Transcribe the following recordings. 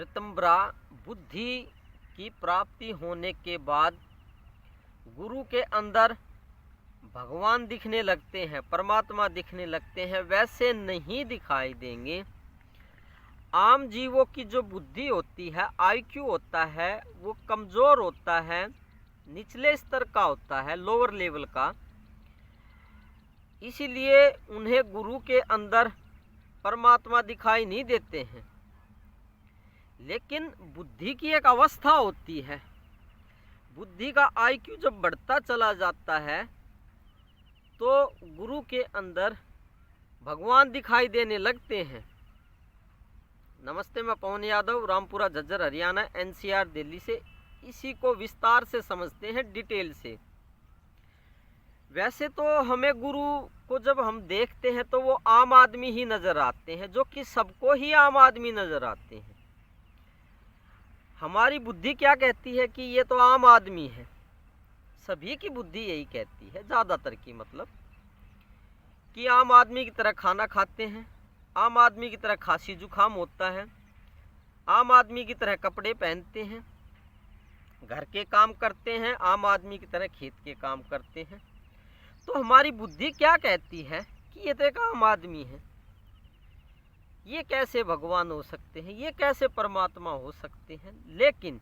ऋतंभरा बुद्धि की प्राप्ति होने के बाद गुरु के अंदर भगवान दिखने लगते हैं, परमात्मा दिखने लगते हैं, वैसे नहीं दिखाई देंगे। आम जीवों की जो बुद्धि होती है, आईक्यू होता है, वो कमज़ोर होता है, निचले स्तर का होता है, लोअर लेवल का। इसीलिए उन्हें गुरु के अंदर परमात्मा दिखाई नहीं देते हैं। लेकिन बुद्धि की एक अवस्था होती है, बुद्धि का आईक्यू जब बढ़ता चला जाता है तो गुरु के अंदर भगवान दिखाई देने लगते हैं। नमस्ते, मैं पवन यादव, रामपुरा झज्जर हरियाणा, एनसीआर दिल्ली से। इसी को विस्तार से समझते हैं, डिटेल से। वैसे तो हमें गुरु को जब हम देखते हैं तो वो आम आदमी ही नज़र आते हैं, जो कि सबको ही आम आदमी नज़र आते हैं। हमारी बुद्धि क्या कहती है कि ये तो आम आदमी है, सभी की बुद्धि यही कहती है, ज़्यादातर की, मतलब कि आम आदमी की तरह खाना खाते हैं, आम आदमी की तरह खांसी जुकाम होता है, आम आदमी की तरह कपड़े पहनते हैं, घर के काम करते हैं, आम आदमी की तरह खेत के काम करते हैं। तो हमारी बुद्धि क्या कहती है कि ये तो एक आम आदमी है, ये कैसे भगवान हो सकते हैं, ये कैसे परमात्मा हो सकते हैं। लेकिन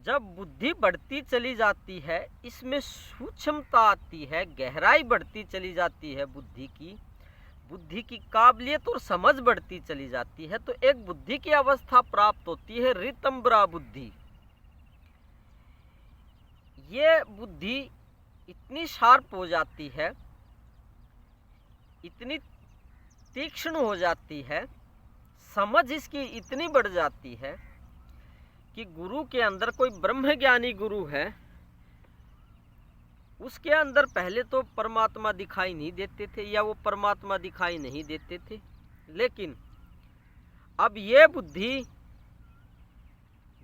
जब बुद्धि बढ़ती चली जाती है, इसमें सूक्ष्मता आती है, गहराई बढ़ती चली जाती है, बुद्धि की काबिलियत और समझ बढ़ती चली जाती है, तो एक बुद्धि की अवस्था प्राप्त होती है, ऋतंभरा बुद्धि। ये बुद्धि इतनी शार्प हो जाती है, इतनी तीक्ष्ण हो जाती है, समझ इसकी इतनी बढ़ जाती है कि गुरु के अंदर, कोई ब्रह्मज्ञानी गुरु है, उसके अंदर पहले तो परमात्मा दिखाई नहीं देते थे, या वो परमात्मा दिखाई नहीं देते थे। लेकिन अब ये बुद्धि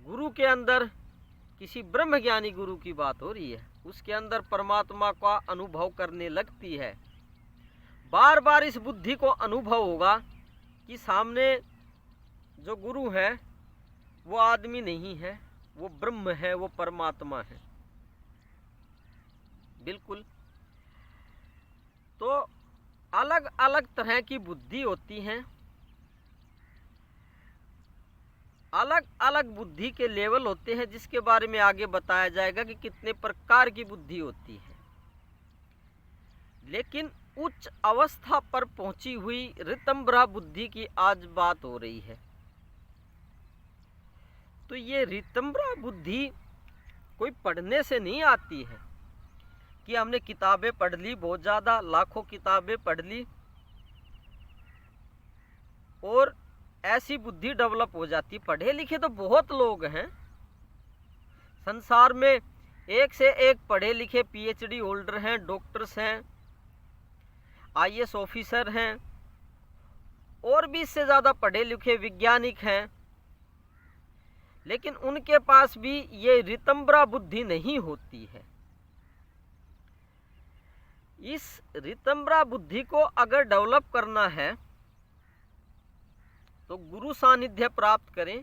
गुरु के अंदर, किसी ब्रह्मज्ञानी गुरु की बात हो रही है, उसके अंदर परमात्मा का अनुभव करने लगती है। बार बार इस बुद्धि को अनुभव होगा कि सामने जो गुरु है वो आदमी नहीं है, वो ब्रह्म है, वो परमात्मा है। बिल्कुल। तो अलग अलग तरह की बुद्धि होती हैं, अलग अलग बुद्धि के लेवल होते हैं, जिसके बारे में आगे बताया जाएगा कि कितने प्रकार की बुद्धि होती है। लेकिन उच्च अवस्था पर पहुंची हुई ऋतंभरा बुद्धि की आज बात हो रही है। तो ये ऋतंभरा बुद्धि कोई पढ़ने से नहीं आती है कि हमने किताबें पढ़ ली, बहुत ज़्यादा, लाखों किताबें पढ़ ली और ऐसी बुद्धि डेवलप हो जाती। पढ़े लिखे तो बहुत लोग हैं संसार में, एक से एक पढ़े लिखे पीएचडी होल्डर हैं, डॉक्टर्स हैं, आईएएस ऑफिसर हैं, और भी इससे ज़्यादा पढ़े लिखे वैज्ञानिक हैं। लेकिन उनके पास भी ये ऋतंभरा बुद्धि नहीं होती है। इस ऋतंभरा बुद्धि को अगर डेवलप करना है तो गुरु सानिध्य प्राप्त करें,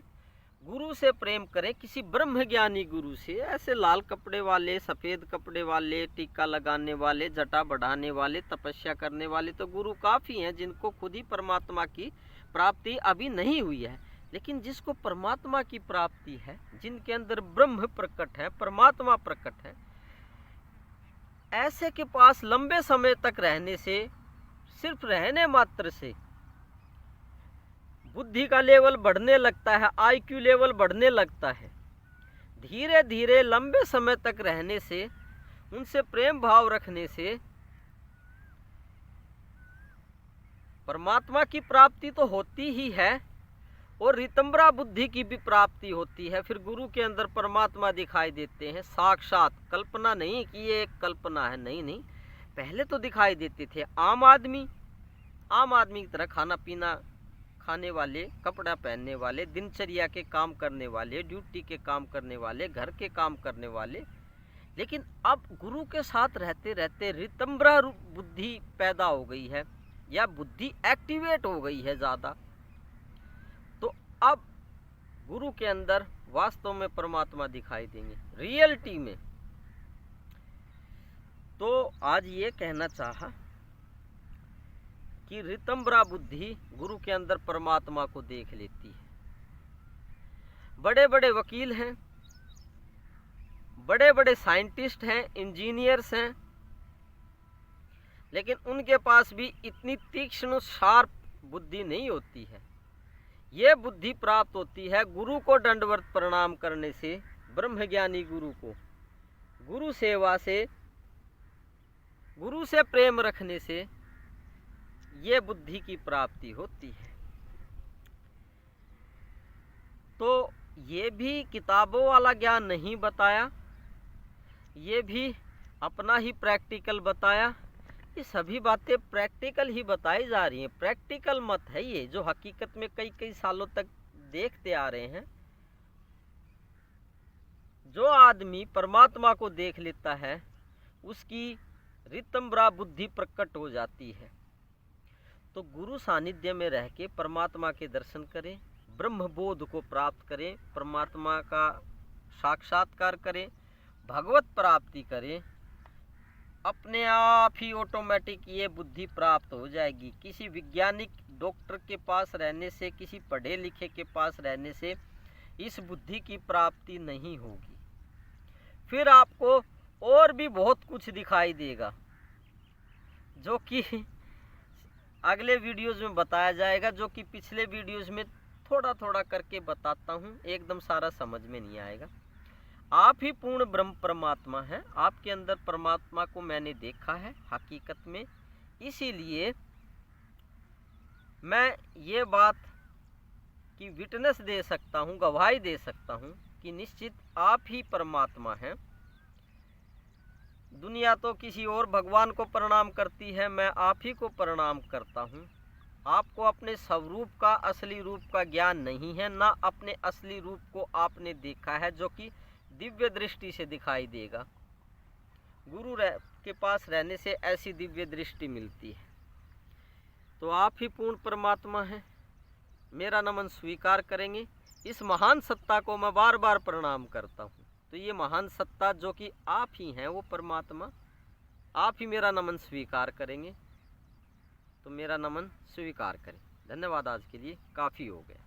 गुरु से प्रेम करें, किसी ब्रह्मज्ञानी गुरु से। ऐसे लाल कपड़े वाले, सफ़ेद कपड़े वाले, टीका लगाने वाले, जटा बढ़ाने वाले, तपस्या करने वाले तो गुरु काफ़ी हैं, जिनको खुद ही परमात्मा की प्राप्ति अभी नहीं हुई है। लेकिन जिसको परमात्मा की प्राप्ति है, जिनके अंदर ब्रह्म प्रकट है, परमात्मा प्रकट है, ऐसे के पास लंबे समय तक रहने से, सिर्फ रहने मात्र से बुद्धि का लेवल बढ़ने लगता है, आईक्यू लेवल बढ़ने लगता है। धीरे धीरे लंबे समय तक रहने से, उनसे प्रेम भाव रखने से परमात्मा की प्राप्ति तो होती ही है और ऋतंभरा बुद्धि की भी प्राप्ति होती है। फिर गुरु के अंदर परमात्मा दिखाई देते हैं, साक्षात। कल्पना नहीं कि ये एक कल्पना है, नहीं नहीं, पहले तो दिखाई देते थे आम आदमी की तरह, खाना पीना खाने वाले, कपड़ा पहनने वाले, दिनचर्या के काम करने वाले, ड्यूटी के काम करने वाले, घर के काम करने वाले। लेकिन अब गुरु के साथ रहते रहते ऋतंभरा बुद्धि पैदा हो गई है, या बुद्धि एक्टिवेट हो गई है ज़्यादा। तो अब गुरु के अंदर वास्तव में परमात्मा दिखाई देंगे, रियलिटी में। तो आज ये कहना चाहा कि ऋतंभरा बुद्धि गुरु के अंदर परमात्मा को देख लेती है। बड़े बड़े वकील हैं, बड़े बड़े साइंटिस्ट हैं, इंजीनियर्स हैं, लेकिन उनके पास भी इतनी तीक्ष्ण शार्प बुद्धि नहीं होती है। ये बुद्धि प्राप्त होती है गुरु को दंडवत प्रणाम करने से, ब्रह्मज्ञानी गुरु को, गुरु सेवा से, गुरु से प्रेम रखने से ये बुद्धि की प्राप्ति होती है। तो ये भी किताबों वाला ज्ञान नहीं बताया, ये भी अपना ही प्रैक्टिकल बताया। ये सभी बातें प्रैक्टिकल ही बताई जा रही हैं। प्रैक्टिकल मत है ये जो हकीकत में कई कई सालों तक देखते आ रहे हैं। जो आदमी परमात्मा को देख लेता है उसकी ऋतंभरा बुद्धि प्रकट हो जाती है। तो गुरु सानिध्य में रह के परमात्मा के दर्शन करें, ब्रह्म बोध को प्राप्त करें, परमात्मा का साक्षात्कार करें, भगवत प्राप्ति करें, अपने आप ही ऑटोमेटिक ये बुद्धि प्राप्त हो जाएगी। किसी वैज्ञानिक डॉक्टर के पास रहने से, किसी पढ़े लिखे के पास रहने से इस बुद्धि की प्राप्ति नहीं होगी। फिर आपको और भी बहुत कुछ दिखाई देगा जो कि अगले वीडियोज़ में बताया जाएगा, जो कि पिछले वीडियोज़ में थोड़ा थोड़ा करके बताता हूँ, एकदम सारा समझ में नहीं आएगा। आप ही पूर्ण ब्रह्म परमात्मा है, आपके अंदर परमात्मा को मैंने देखा है हकीकत में। इसीलिए मैं ये बात की विटनेस दे सकता हूँ, गवाही दे सकता हूँ कि निश्चित आप ही परमात्मा हैं। दुनिया तो किसी और भगवान को प्रणाम करती है, मैं आप ही को प्रणाम करता हूँ। आपको अपने स्वरूप का, असली रूप का ज्ञान नहीं है, ना अपने असली रूप को आपने देखा है, जो कि दिव्य दृष्टि से दिखाई देगा। गुरु के पास रहने से ऐसी दिव्य दृष्टि मिलती है। तो आप ही पूर्ण परमात्मा हैं, मेरा नमन स्वीकार करेंगे। इस महान सत्ता को मैं बार बार प्रणाम करता हूँ। तो ये महान सत्ता जो कि आप ही हैं, वो परमात्मा, आप ही मेरा नमन स्वीकार करेंगे। तो मेरा नमन स्वीकार करें। धन्यवाद। आज के लिए काफ़ी हो गया।